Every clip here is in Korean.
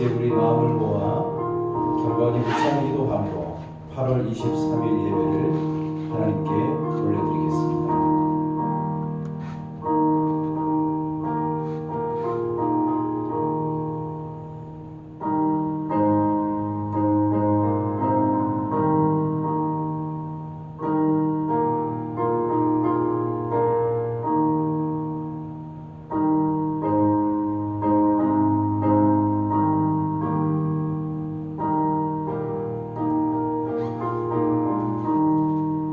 이제 우리 마음을 모아 경건히 묵상 기도함으로 8월 23일 예배를 하나님께 올려드리겠습니다.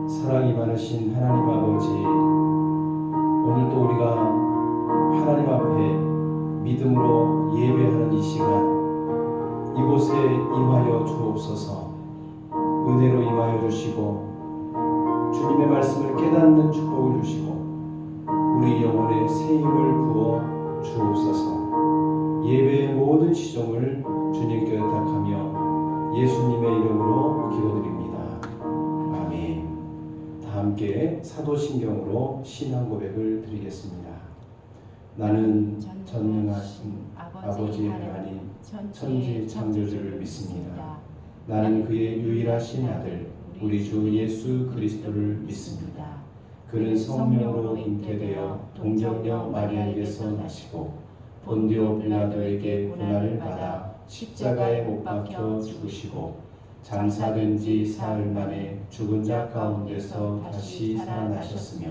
사랑이 많으신 하나님 아버지, 오늘도 우리가 하나님 앞에 믿음으로 예배하는 이 시간, 이곳에 임하여 주옵소서. 은혜로 임하여 주시고 주님의 말씀을 깨닫는 축복을 주시고 우리 영혼에 새 힘을 부어 주옵소서. 예배의 모든 시종을 주님께 의탁하며 예수님의 이름으로 기도드립니다. 함께 사도신경으로 신앙 고백을 드리겠습니다. 나는 전능하신 아버지 하나님 천지 창조주를 믿습니다. 나는 그의 유일하신 아들 우리 주 예수 그리스도를 믿습니다. 그는 성령으로 잉태되어 동정녀 마리아에게서 나시고 본디오 빌라도에게 고난을 받아 십자가에 못 박혀 죽으시고 장사된 지 사흘 만에 죽은 자 가운데서 다시 살아나셨으며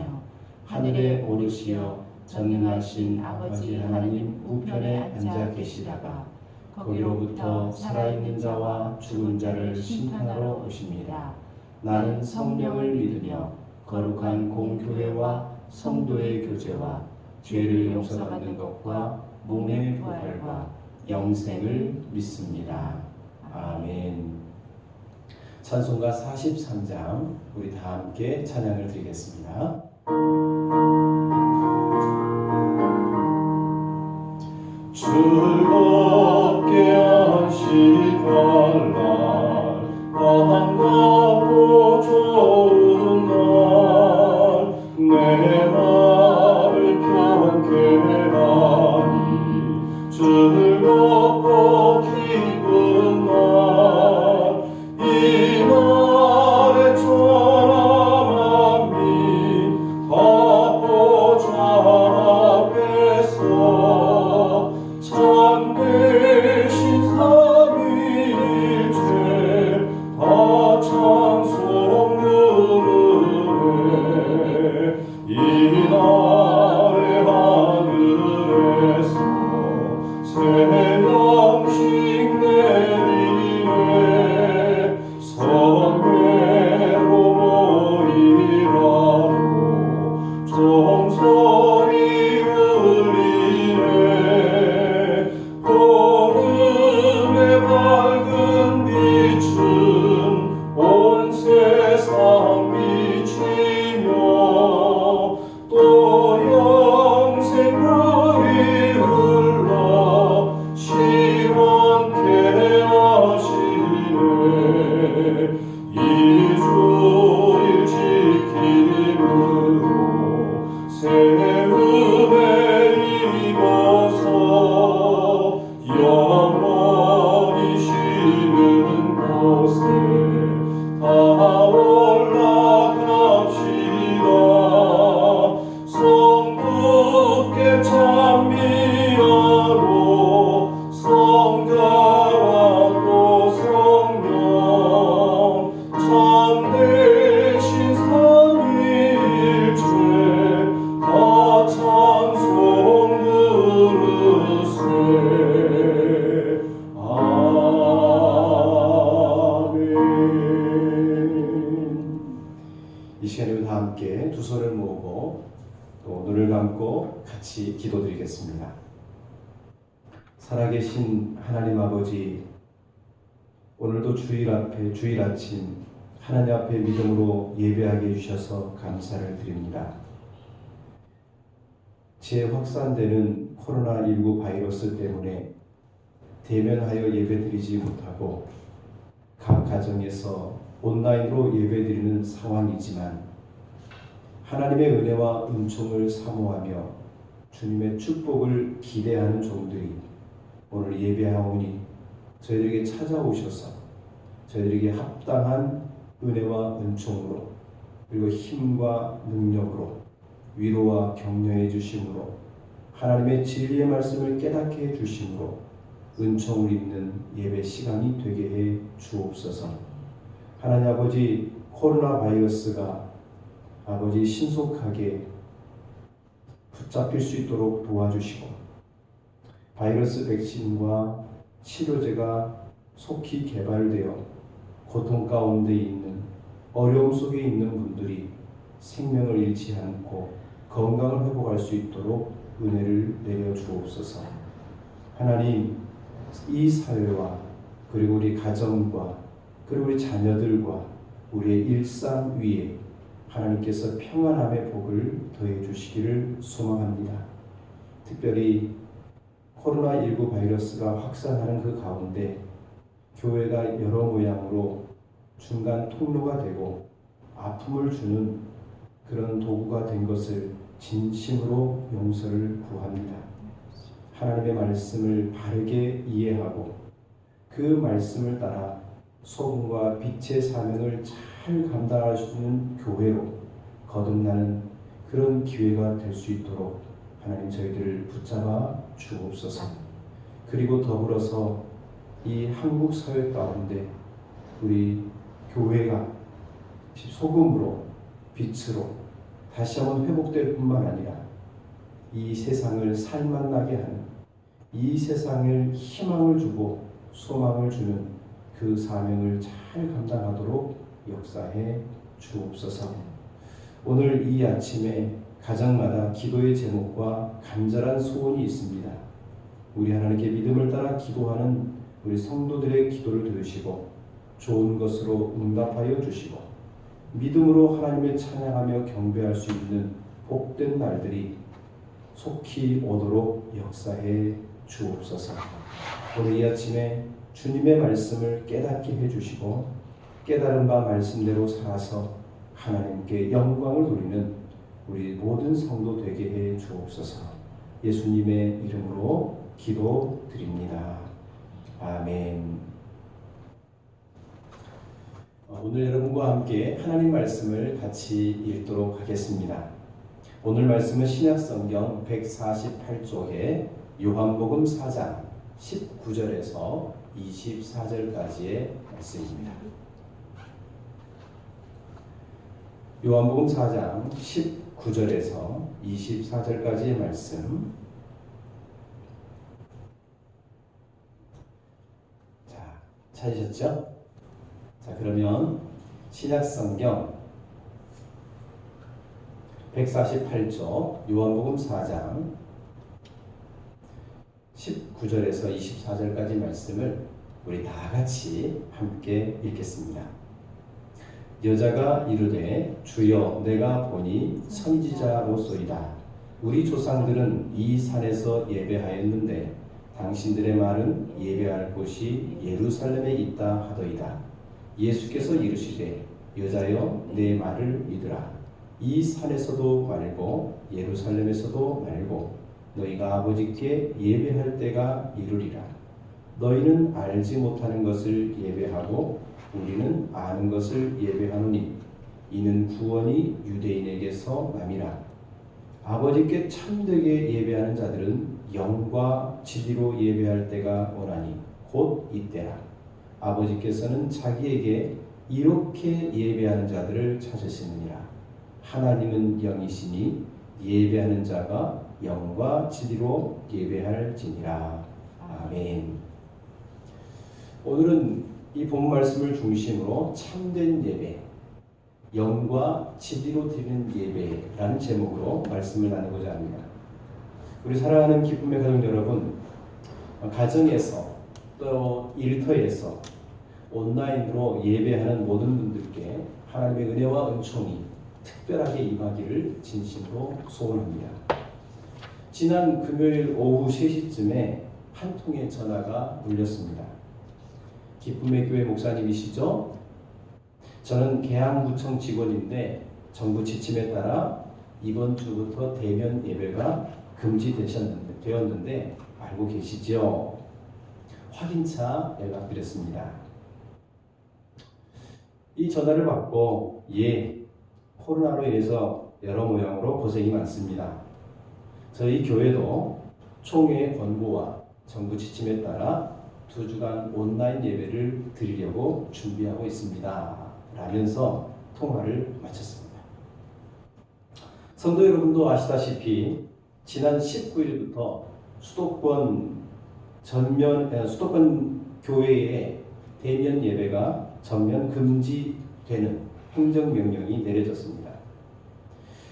하늘에 오르시어 전능하신 아버지 하나님 우편에 앉아 계시다가 거기로부터 살아있는 자와 죽은 자를 심판하러 오십니다. 나는 성령을 믿으며 거룩한 공교회와 성도의 교제와 죄를 용서받는 것과 몸의 부활과 영생을 믿습니다. 아멘. 찬송가 43장 우리 다 함께 찬양을 드리겠습니다. 즐겁게 하시던 날 반갑고 좋은 날 내 말을 편케 하니 즐겁고 기쁜 날 이 날에 천하만민 다 보좌 앞에서 참되신 삼위일체 다 찬송 부르네. 이 날에 하늘에서 새 양식 내리네. 성례로 모이라고 종소리 울리네. 복음의 밝은 빛은 온 세상 비치며 또 영생물이 흘러 시원케 하시네. 일주일 지킴으로 새 은혜 입어서 영원히 쉬는 곳에 다 올라갑시다. 성부께 찬미하러 성자와 또 성령 참되신 삼위일체 다 찬송 부르세. 아멘. 이 시간에 다 함께 두 손을 모으고 또 눈을 감고 같이 기도드리겠습니다. 살아계신 하나님 아버지, 오늘도 주일 아침 하나님 앞에 믿음으로 예배하게 해주셔서 감사를 드립니다. 재확산되는 코로나19 바이러스 때문에 대면하여 예배드리지 못하고 각 가정에서 온라인으로 예배드리는 상황이지만 하나님의 은혜와 은총을 사모하며 주님의 축복을 기대하는 종들이 오늘 예배하오니 저희들에게 찾아오셔서 저희들에게 합당한 은혜와 은총으로 그리고 힘과 능력으로 위로와 격려해 주심으로 하나님의 진리의 말씀을 깨닫게 해 주심으로 은총을 입는 예배 시간이 되게 해 주옵소서. 하나님 아버지, 코로나 바이러스가 아버지 신속하게 붙잡힐 수 있도록 도와주시고 바이러스 백신과 치료제가 속히 개발되어 고통 가운데 있는 어려움 속에 있는 분들이 생명을 잃지 않고 건강을 회복할 수 있도록 은혜를 내려 주옵소서. 하나님, 이 사회와 그리고 우리 가정과 그리고 우리 자녀들과 우리의 일상 위에 하나님께서 평안함의 복을 더해 주시기를 소망합니다. 특별히 코로나19 바이러스가 확산하는 그 가운데 교회가 여러 모양으로 중간 통로가 되고 아픔을 주는 그런 도구가 된 것을 진심으로 용서를 구합니다. 하나님의 말씀을 바르게 이해하고 그 말씀을 따라 소금과 빛의 사명을 잘 감당할 수 있는 교회로 거듭나는 그런 기회가 될 수 있도록 하나님 저희들을 붙잡아 주옵소서. 그리고 더불어서 이 한국 사회 가운데 우리 교회가 소금으로 빛으로 다시 한번 회복될 뿐만 아니라 이 세상을 살만나게 하는, 이 세상을 희망을 주고 소망을 주는 그 사명을 잘 감당하도록 역사해 주옵소서. 오늘 이 아침에 가정마다 기도의 제목과 간절한 소원이 있습니다. 우리 하나님께 믿음을 따라 기도하는 우리 성도들의 기도를 들으시고 좋은 것으로 응답하여 주시고 믿음으로 하나님을 찬양하며 경배할 수 있는 복된 날들이 속히 오도록 역사해 주옵소서. 오늘 이 아침에 주님의 말씀을 깨닫게 해주시고 깨달은 바 말씀대로 살아서 하나님께 영광을 돌리는 우리 모든 성도 되게 해 주옵소서. 예수님의 이름으로 기도드립니다. 아멘. 오늘 여러분과 함께 하나님 말씀을 같이 읽도록 하겠습니다. 오늘 말씀은 신약성경 148쪽에 요한복음 4장 19절에서 24절까지의 말씀입니다. 요한복음 4장 19절에서 24절까지의 말씀. 자, 찾으셨죠? 자, 그러면 신약성경 148쪽 요한복음 4장 19절에서 24절까지 말씀을 우리 다 같이 함께 읽겠습니다. 여자가 이르되 주여 내가 보니 선지자로소이다. 우리 조상들은 이 산에서 예배하였는데 당신들의 말은 예배할 곳이 예루살렘에 있다 하더이다. 예수께서 이르시되 여자여 내 말을 믿으라. 이 산에서도 말고 예루살렘에서도 말고 너희가 아버지께 예배할 때가 이르리라. 너희는 알지 못하는 것을 예배하고 우리는 아는 것을 예배하노니 이는 구원이 유대인에게서 남이라. 아버지께 참되게 예배하는 자들은 영과 진리로 예배할 때가 오나니 곧 이때라. 아버지께서는 자기에게 이렇게 예배하는 자들을 찾으시느니라. 하나님은 영이시니 예배하는 자가 영과 진리로 예배할지니라. 아멘. 오늘은 이 본 말씀을 중심으로 참된 예배, 영과 진리로 드리는 예배라는 제목으로 말씀을 나누고자 합니다. 우리 사랑하는 기쁨의 가족 여러분, 가정에서 또 일터에서 온라인으로 예배하는 모든 분들께 하나님의 은혜와 은총이 특별하게 임하기를 진심으로 소원합니다. 지난 금요일 오후 3시쯤에 한 통의 전화가 울렸습니다. 기쁨의 교회 목사님이시죠? 저는 계양구청 직원인데 정부 지침에 따라 이번 주부터 대면 예배가 금지되었는데 알고 계시죠? 확인차 연락드렸습니다. 이 전화를 받고 코로나로 인해서 여러 모양으로 고생이 많습니다. 저희 교회도 총회의 권고와 정부 지침에 따라 2주간 온라인 예배를 드리려고 준비하고 있습니다. 라면서 통화를 마쳤습니다. 성도 여러분도 아시다시피 지난 19일부터 수도권 교회의 대면 예배가 전면 금지되는 행정명령이 내려졌습니다.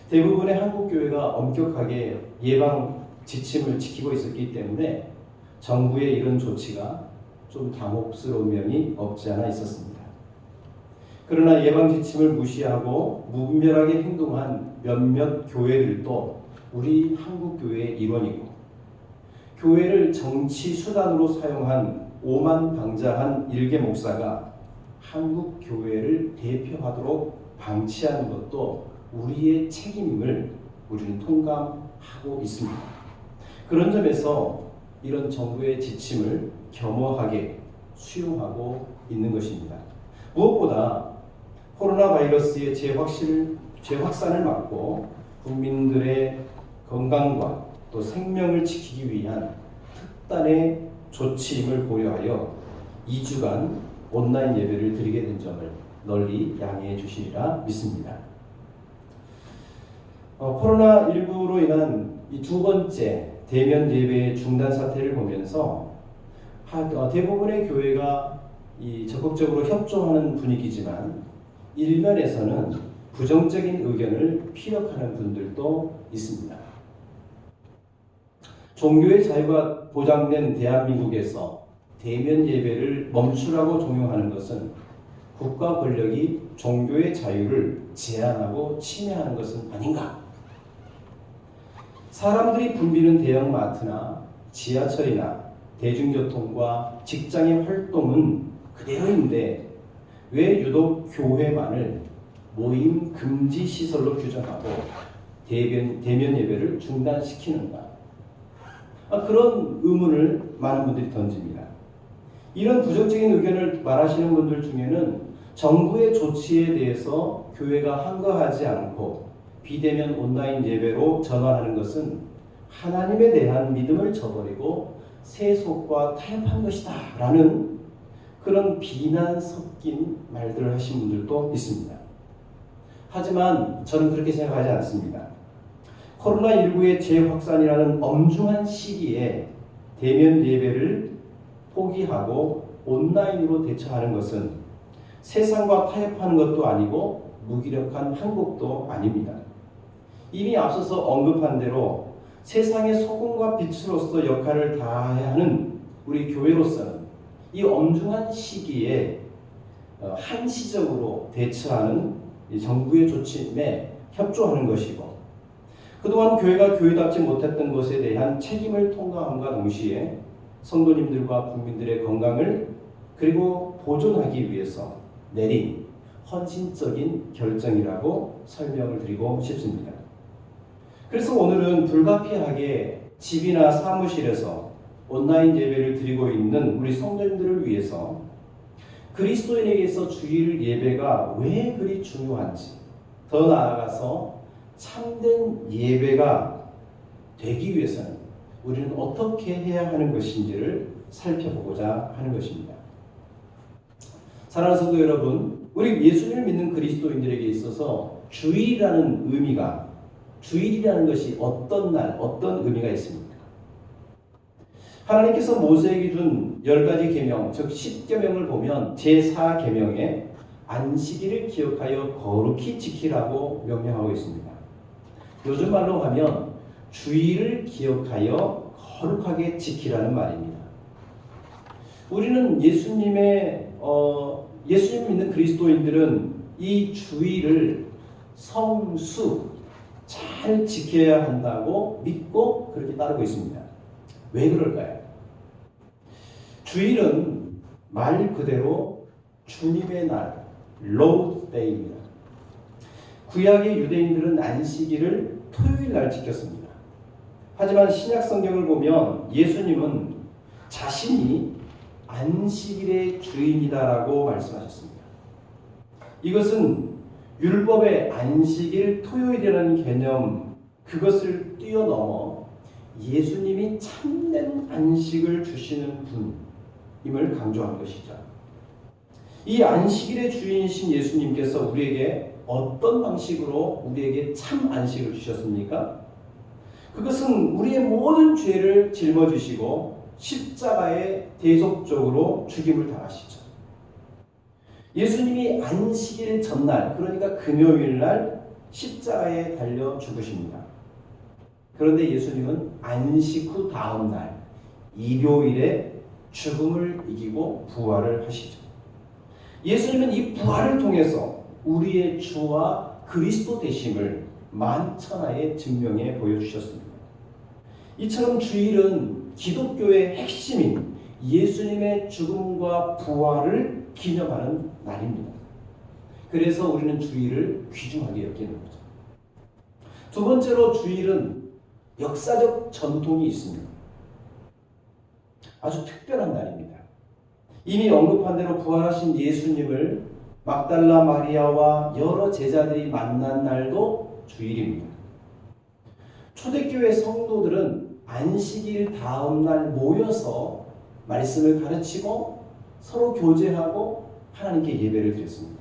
대부분의 한국 교회가 엄격하게 예방 지침을 지키고 있었기 때문에 정부의 이런 조치가 좀 당혹스러운 면이 없지 않아 있었습니다. 그러나 예방 지침을 무시하고 무분별하게 행동한 몇몇 교회들도 우리 한국 교회의 일원이고, 교회를 정치 수단으로 사용한 오만방자한 일개 목사가 한국 교회를 대표하도록 방치하는 것도 우리의 책임임을 우리는 통감하고 있습니다. 그런 점에서 이런 정부의 지침을 겸허하게 수용하고 있는 것입니다. 무엇보다 코로나 바이러스의 재확산을 막고 국민들의 건강과 또 생명을 지키기 위한 특단의 조치임을 고려하여 2주간 온라인 예배를 드리게 된 점을 널리 양해해 주시리라 믿습니다. 코로나19로 인한 이 2번째 대면 예배의 중단 사태를 보면서 대부분의 교회가 적극적으로 협조하는 분위기지만 일면에서는 부정적인 의견을 피력하는 분들도 있습니다. 종교의 자유가 보장된 대한민국에서 대면 예배를 멈추라고 종용하는 것은 국가 권력이 종교의 자유를 제한하고 침해하는 것은 아닌가? 사람들이 붐비는 대형마트나 지하철이나 대중교통과 직장의 활동은 그대로인데 왜 유독 교회만을 모임 금지 시설로 규정하고 대면 예배를 중단시키는가? 그런 의문을 많은 분들이 던집니다. 이런 부정적인 의견을 말하시는 분들 중에는 정부의 조치에 대해서 교회가 한거하지 않고 비대면 온라인 예배로 전환하는 것은 하나님에 대한 믿음을 저버리고 세속과 타협한 것이다 라는 그런 비난 섞인 말들을 하신 분들도 있습니다. 하지만 저는 그렇게 생각하지 않습니다. 코로나19의 재확산이라는 엄중한 시기에 대면 예배를 포기하고 온라인으로 대처하는 것은 세상과 타협하는 것도 아니고 무기력한 한국도 아닙니다. 이미 앞서서 언급한 대로 세상의 소금과 빛으로서 역할을 다해야 하는 우리 교회로서는 이 엄중한 시기에 한시적으로 대처하는 정부의 조치에 협조하는 것이고, 그동안 교회가 교회답지 못했던 것에 대한 책임을 통과함과 동시에 성도님들과 국민들의 건강을 그리고 보존하기 위해서 내린 헌신적인 결정이라고 설명을 드리고 싶습니다. 그래서 오늘은 불가피하게 집이나 사무실에서 온라인 예배를 드리고 있는 우리 성도님들을 위해서 그리스도인에게서 주일 예배가 왜 그리 중요한지, 더 나아가서 참된 예배가 되기 위해서는 우리는 어떻게 해야 하는 것인지를 살펴보고자 하는 것입니다. 사랑하는 성도 여러분, 우리 예수님을 믿는 그리스도인들에게 있어서 주일이라는 것이 어떤 날, 어떤 의미가 있습니까? 하나님께서 모세에게 준 10가지 계명, 즉 10계명을 보면 제4계명에 안식일을 기억하여 거룩히 지키라고 명령하고 있습니다. 요즘 말로 하면 주일을 기억하여 거룩하게 지키라는 말입니다. 우리는 예수님 믿는 그리스도인들은 이 주일을 성수 잘 지켜야 한다고 믿고 그렇게 따르고 있습니다. 왜 그럴까요? 주일은 말 그대로 주님의 날, Lord's Day입니다. 구약의 유대인들은 안식일을 토요일 날 지켰습니다. 하지만 신약 성경을 보면 예수님은 자신이 안식일의 주인이다라고 말씀하셨습니다. 이것은 율법의 안식일 토요일이라는 개념, 그것을 뛰어넘어 예수님이 참된 안식을 주시는 분임을 강조한 것이죠. 이 안식일의 주인이신 예수님께서 우리에게 어떤 방식으로 우리에게 참 안식을 주셨습니까? 그것은 우리의 모든 죄를 짊어지시고 십자가에 대속적으로 죽임을 당하시죠. 예수님이 안식일 전날, 그러니까 금요일날 십자가에 달려 죽으십니다. 그런데 예수님은 안식 후 다음날 일요일에 죽음을 이기고 부활을 하시죠. 예수님은 이 부활을 통해서 우리의 주와 그리스도 되심을 만천하에 증명해 보여주셨습니다. 이처럼 주일은 기독교의 핵심인 예수님의 죽음과 부활을 기념하는 날입니다. 그래서 우리는 주일을 귀중하게 여기는 거죠. 두 번째로 주일은 역사적 전통이 있습니다. 아주 특별한 날입니다. 이미 언급한 대로 부활하신 예수님을 막달라 마리아와 여러 제자들이 만난 날도 주일입니다. 초대교회 성도들은 안식일 다음 날 모여서 말씀을 가르치고 서로 교제하고 하나님께 예배를 드렸습니다.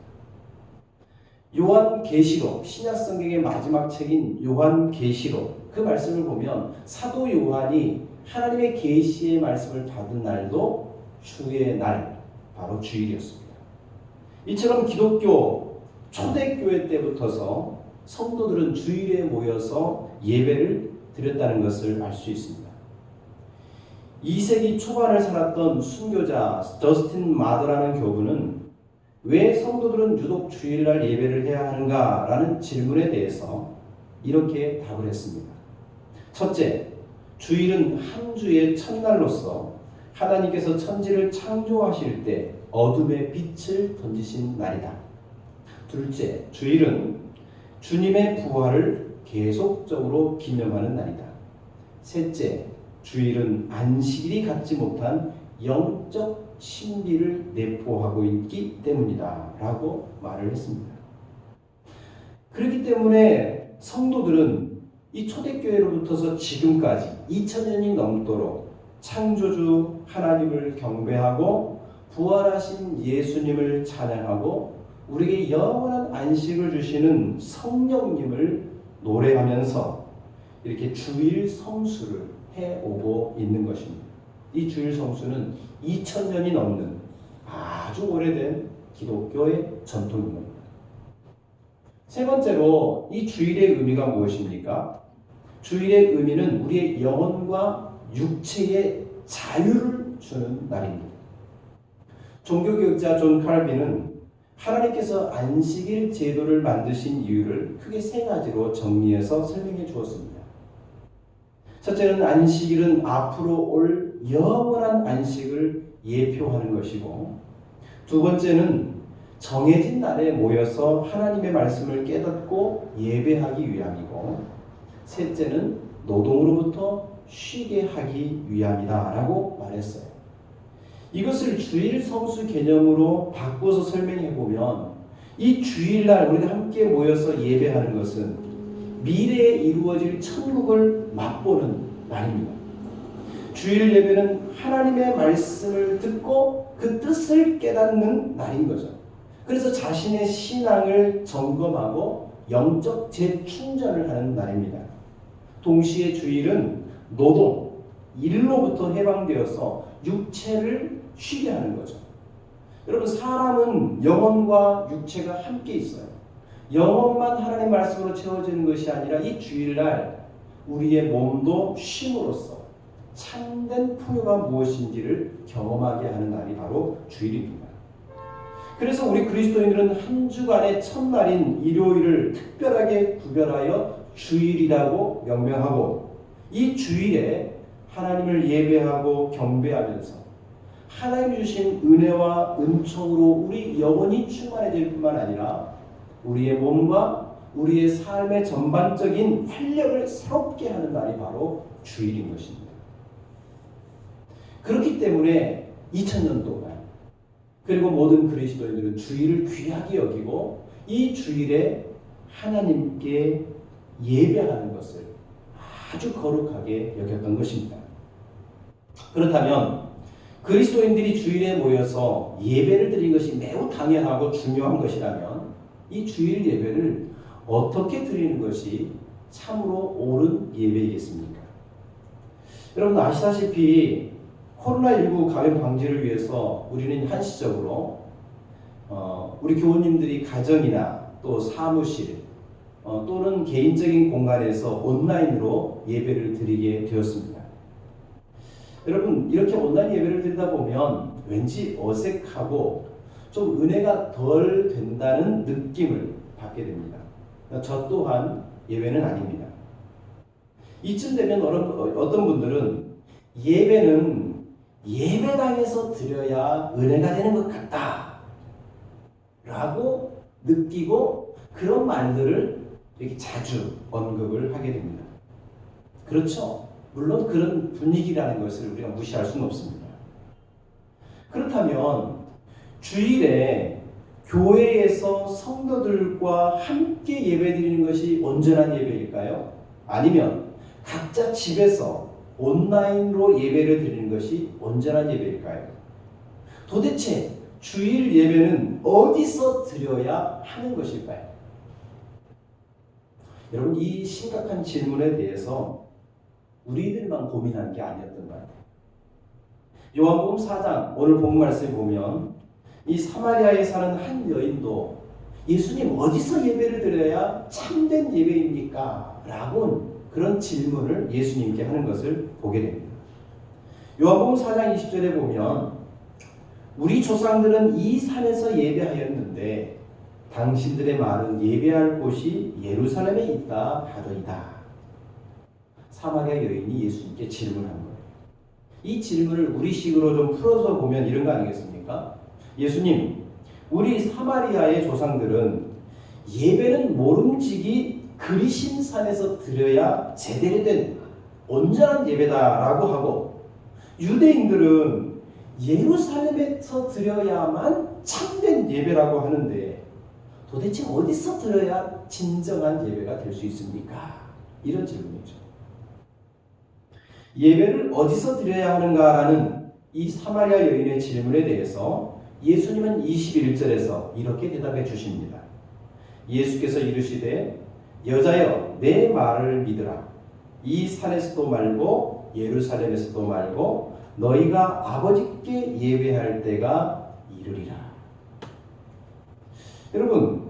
요한계시록, 신약성경의 마지막 책인 요한계시록, 그 말씀을 보면 사도 요한이 하나님의 계시의 말씀을 받은 날도 주의 날, 바로 주일이었습니다. 이처럼 기독교 초대교회 때부터서 성도들은 주일에 모여서 예배를 드렸다는 것을 알 수 있습니다. 2세기 초반을 살았던 순교자 저스틴 마더라는 교부는 왜 성도들은 유독 주일날 예배를 해야 하는가라는 질문에 대해서 이렇게 답을 했습니다. 첫째, 주일은 한 주의 첫날로서 하나님께서 천지를 창조하실 때 어둠의 빛을 던지신 날이다. 둘째, 주일은 주님의 부활을 계속적으로 기념하는 날이다. 셋째, 주일은 안식일이 갖지 못한 영적 신비를 내포하고 있기 때문이다 라고 말을 했습니다. 그렇기 때문에 성도들은 이 초대교회로부터서 지금까지 2000년이 넘도록 창조주 하나님을 경배하고 부활하신 예수님을 찬양하고 우리에게 영원한 안식을 주시는 성령님을 노래하면서 이렇게 주일 성수를 해오고 있는 것입니다. 이 주일 성수는 2000년이 넘는 아주 오래된 기독교의 전통입니다. 세 번째로 이 주일의 의미가 무엇입니까? 주일의 의미는 우리의 영혼과 육체의 자유를 주는 날입니다. 종교교육자 존 칼빈은 하나님께서 안식일 제도를 만드신 이유를 크게 세 가지로 정리해서 설명해 주었습니다. 첫째는 안식일은 앞으로 올 영원한 안식을 예표하는 것이고, 두 번째는 정해진 날에 모여서 하나님의 말씀을 깨닫고 예배하기 위함이고, 셋째는 노동으로부터 쉬게 하기 위함이다 라고 말했어요. 이것을 주일 성수 개념으로 바꿔서 설명해 보면 이 주일날 우리가 함께 모여서 예배하는 것은 미래에 이루어질 천국을 맛보는 날입니다. 주일 예배는 하나님의 말씀을 듣고 그 뜻을 깨닫는 날인 거죠. 그래서 자신의 신앙을 점검하고 영적 재충전을 하는 날입니다. 동시에 주일은 노동, 일로부터 해방되어서 육체를 쉬게 하는 거죠. 여러분, 사람은 영혼과 육체가 함께 있어요. 영혼만 하나님 말씀으로 채워지는 것이 아니라 이 주일날 우리의 몸도 쉼으로써 참된 풍요가 무엇인지를 경험하게 하는 날이 바로 주일입니다. 그래서 우리 그리스도인들은 한 주간의 첫날인 일요일을 특별하게 구별하여 주일이라고 명명하고, 이 주일에 하나님을 예배하고 경배하면서 하나님 주신 은혜와 은총으로 우리 영혼이 충만해질 뿐만 아니라 우리의 몸과 우리의 삶의 전반적인 활력을 새롭게 하는 날이 바로 주일인 것입니다. 그렇기 때문에 2000년 동안. 그리고 모든 그리스도인들은 주일을 귀하게 여기고 이 주일에 하나님께 예배하는 것을 아주 거룩하게 여겼던 것입니다. 그렇다면 그리스도인들이 주일에 모여서 예배를 드리는 것이 매우 당연하고 중요한 것이라면 이 주일 예배를 어떻게 드리는 것이 참으로 옳은 예배이겠습니까? 여러분 아시다시피 코로나19 감염 방지를 위해서 우리는 한시적으로 우리 교우님들이 가정이나 또 사무실 또는 개인적인 공간에서 온라인으로 예배를 드리게 되었습니다. 여러분 이렇게 온라인 예배를 드리다 보면 왠지 어색하고 좀 은혜가 덜 된다는 느낌을 받게 됩니다. 저 또한 예외는 아닙니다. 이쯤 되면 어떤 분들은 예배는 예배당에서 드려야 은혜가 되는 것 같다 라고 느끼고 그런 말들을 이렇게 자주 언급을 하게 됩니다. 그렇죠. 물론 그런 분위기라는 것을 우리가 무시할 수는 없습니다. 그렇다면 주일에 교회에서 성도들과 함께 예배드리는 것이 온전한 예배일까요? 아니면 각자 집에서 온라인으로 예배를 드리는 것이 온전한 예배일까요? 도대체 주일 예배는 어디서 드려야 하는 것일까요? 여러분 이 심각한 질문에 대해서 우리들만 고민하는 게 아니었던 것 같아요. 요한복음 4장 오늘 본 말씀에 보면 이 사마리아에 사는 한 여인도 예수님 어디서 예배를 드려야 참된 예배입니까? 라고 그런 질문을 예수님께 하는 것을 보게 됩니다. 요한복음 4장 20절에 보면 우리 조상들은 이 산에서 예배하였는데 당신들의 말은 예배할 곳이 예루살렘에 있다 하더이다. 사마리아 여인이 예수님께 질문한 거예요. 이 질문을 우리식으로 좀 풀어서 보면 이런 거 아니겠습니까? 예수님, 우리 사마리아의 조상들은 예배는 모름지기 그리심 산에서 드려야 제대로 된 온전한 예배다라고 하고 유대인들은 예루살렘에서 드려야만 참된 예배라고 하는데 도대체 어디서 드려야 진정한 예배가 될 수 있습니까? 이런 질문이죠. 예배를 어디서 드려야 하는가라는 이 사마리아 여인의 질문에 대해서 예수님은 21절에서 이렇게 대답해 주십니다. 예수께서 이르시되 여자여 내 말을 믿으라. 이 산에서도 말고 예루살렘에서도 말고 너희가 아버지께 예배할 때가 이르리라. 여러분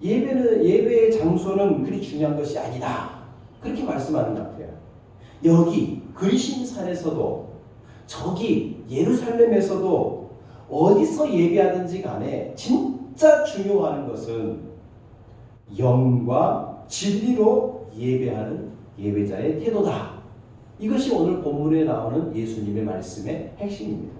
예배의 장소는 그리 중요한 것이 아니다. 그렇게 말씀하는 것 같아요. 여기 그리심산에서도 저기 예루살렘에서도 어디서 예배하든지 간에 진짜 중요한 것은 영과 진리로 예배하는 예배자의 태도다. 이것이 오늘 본문에 나오는 예수님의 말씀의 핵심입니다.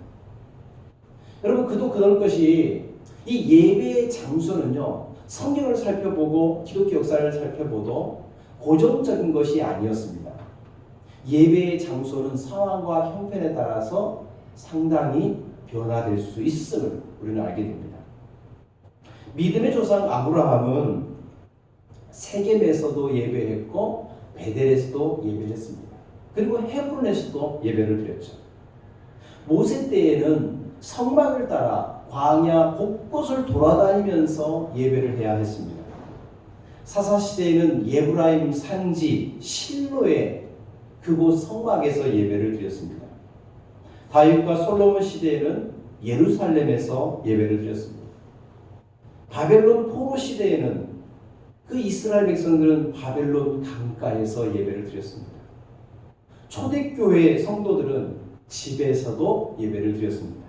여러분 그도 그럴 것이 이 예배의 장소는요 성경을 살펴보고 기독교 역사를 살펴보도 고정적인 것이 아니었습니다. 예배의 장소는 상황과 형편에 따라서 상당히 변화될 수 있음을 우리는 알게 됩니다. 믿음의 조상 아브라함은 세겜에서도 예배했고 베델에서도 예배했습니다. 그리고 헤브론에서도 예배를 드렸죠. 모세 때에는 성막을 따라 광야 곳곳을 돌아다니면서 예배를 해야 했습니다. 사사시대에는 예브라임 산지 실로에 그곳 성막에서 예배를 드렸습니다. 다윗과 솔로몬 시대에는 예루살렘에서 예배를 드렸습니다. 바벨론 포로 시대에는 그 이스라엘 백성들은 바벨론 강가에서 예배를 드렸습니다. 초대교회 성도들은 집에서도 예배를 드렸습니다.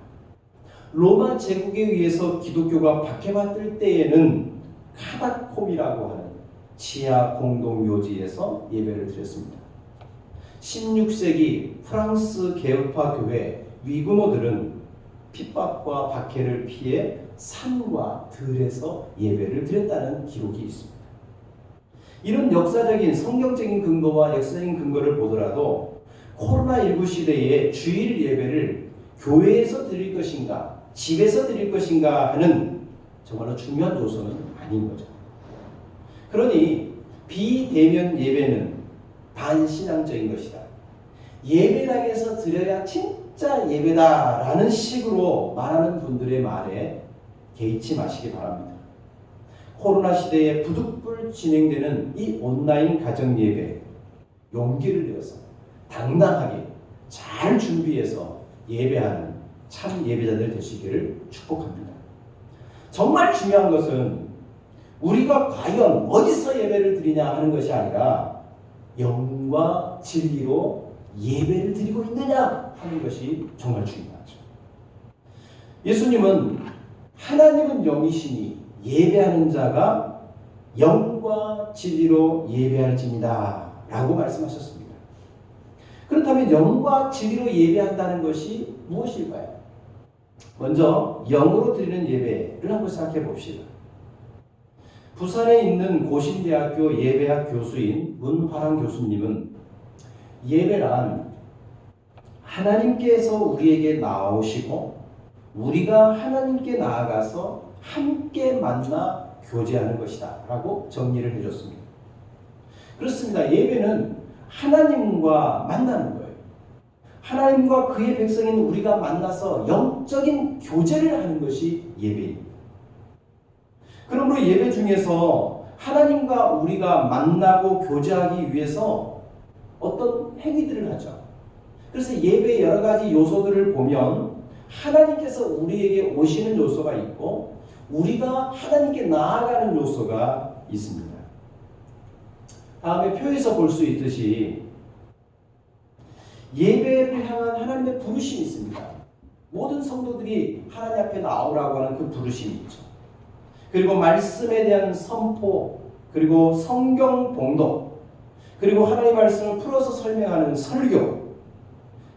로마 제국에 의해서 기독교가 박해받을 때에는 카다콤이라고 하는 지하 공동묘지에서 예배를 드렸습니다. 16세기 프랑스 개혁파 교회 위그노들은 핍박과 박해를 피해 산과 들에서 예배를 드렸다는 기록이 있습니다. 이런 역사적인 성경적인 근거와 역사적인 근거를 보더라도 코로나19 시대에 주일 예배를 교회에서 드릴 것인가, 집에서 드릴 것인가 하는 정말로 중요한 요소는 아닌 거죠. 그러니 비대면 예배는 반신앙적인 것이다. 예배당에서 드려야 진짜 예배다라는 식으로 말하는 분들의 말에 개의치 마시기 바랍니다. 코로나 시대에 부득불 진행되는 이 온라인 가정 예배, 용기를 내어서 당당하게 잘 준비해서 예배하는 참 예배자들 되시기를 축복합니다. 정말 중요한 것은 우리가 과연 어디서 예배를 드리냐 하는 것이 아니라 영과 진리로 예배를 드리고 있느냐 하는 것이 정말 중요하죠. 예수님은 하나님은 영이시니 예배하는 자가 영과 진리로 예배할지니라 라고 말씀하셨습니다. 그렇다면 영과 진리로 예배한다는 것이 무엇일까요? 먼저 영으로 드리는 예배를 한번 생각해 봅시다. 부산에 있는 고신대학교 예배학 교수인 문화랑 교수님은 예배란 하나님께서 우리에게 나오시고 우리가 하나님께 나아가서 함께 만나 교제하는 것이다 라고 정리를 해줬습니다. 그렇습니다. 예배는 하나님과 만나는 거예요. 하나님과 그의 백성인 우리가 만나서 영적인 교제를 하는 것이 예배입니다. 그러므로 예배 중에서 하나님과 우리가 만나고 교제하기 위해서 어떤 행위들을 하죠. 그래서 예배의 여러 가지 요소들을 보면 하나님께서 우리에게 오시는 요소가 있고 우리가 하나님께 나아가는 요소가 있습니다. 다음에 표에서 볼 수 있듯이 예배를 향한 하나님의 부르심이 있습니다. 모든 성도들이 하나님 앞에 나오라고 하는 그 부르심이 있죠. 그리고 말씀에 대한 선포, 그리고 성경 봉독, 그리고 하나님의 말씀을 풀어서 설명하는 설교,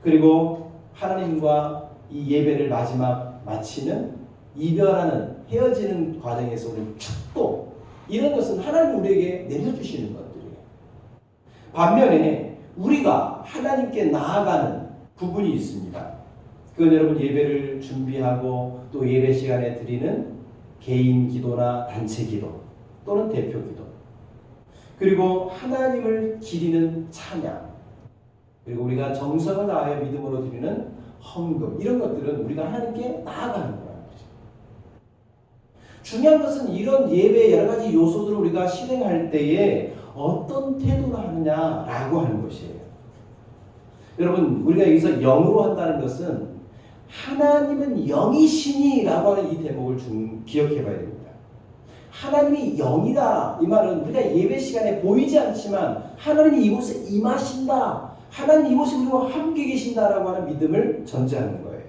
그리고 하나님과 이 예배를 마지막 마치는 이별하는 헤어지는 과정에서 오는 축복, 이런 것은 하나님이 우리에게 내려주시는 것들이에요. 반면에 우리가 하나님께 나아가는 부분이 있습니다. 그건 여러분 예배를 준비하고 또 예배 시간에 드리는 개인 기도나 단체 기도 또는 대표 기도, 그리고 하나님을 기리는 찬양, 그리고 우리가 정성을 다하여 믿음으로 드리는 헌금, 이런 것들은 우리가 하나님께 나아가는 거라는 거죠. 중요한 것은 이런 예배의 여러 가지 요소들을 우리가 실행할 때에 어떤 태도로 하느냐라고 하는 것이에요. 여러분, 우리가 여기서 영으로 한다는 것은 하나님은 영이시니 라고 하는 이 대목을 기억해 봐야 됩니다. 하나님이 영이다, 이 말은 우리가 예배 시간에 보이지 않지만 하나님이 이곳에 임하신다, 하나님 이곳에 우리와 함께 계신다라고 하는 믿음을 전제하는 거예요.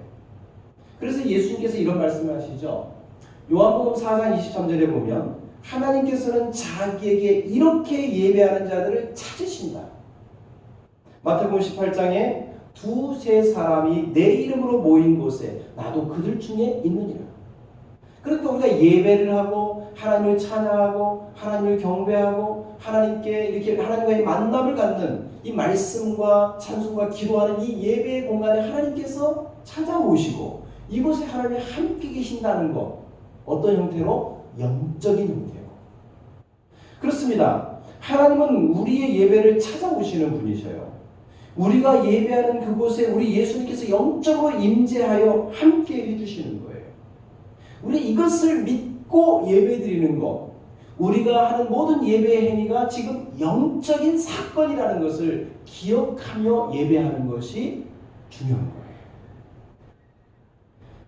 그래서 예수님께서 이런 말씀을 하시죠. 요한복음 4장 23절에 보면 하나님께서는 자기에게 이렇게 예배하는 자들을 찾으신다. 마태복음 18장에 두세 사람이 내 이름으로 모인 곳에 나도 그들 중에 있느니라. 그러니까 우리가 예배를 하고 하나님을 찬양하고 하나님을 경배하고 하나님께 이렇게 하나님과의 만남을 갖는 이 말씀과 찬송과 기도하는 이 예배의 공간에 하나님께서 찾아오시고 이곳에 하나님이 함께 계신다는 것, 어떤 형태로? 영적인 형태로. 그렇습니다. 하나님은 우리의 예배를 찾아오시는 분이셔요. 우리가 예배하는 그곳에 우리 예수님께서 영적으로 임재하여 함께 해주시는 거예요. 우리 이것을 믿고 예배드리는 것, 우리가 하는 모든 예배의 행위가 지금 영적인 사건이라는 것을 기억하며 예배하는 것이 중요한 거예요.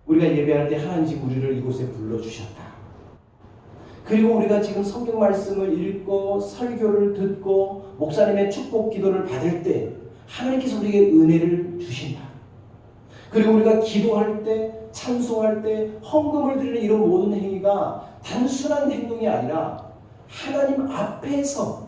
우리가 예배할 때 하나님 지금 우리를 이곳에 불러주셨다. 그리고 우리가 지금 성경 말씀을 읽고 설교를 듣고 목사님의 축복 기도를 받을 때 하나님께서 우리에게 은혜를 주신다. 그리고 우리가 기도할 때, 찬송할 때, 헌금을 드리는 이런 모든 행위가 단순한 행동이 아니라 하나님 앞에서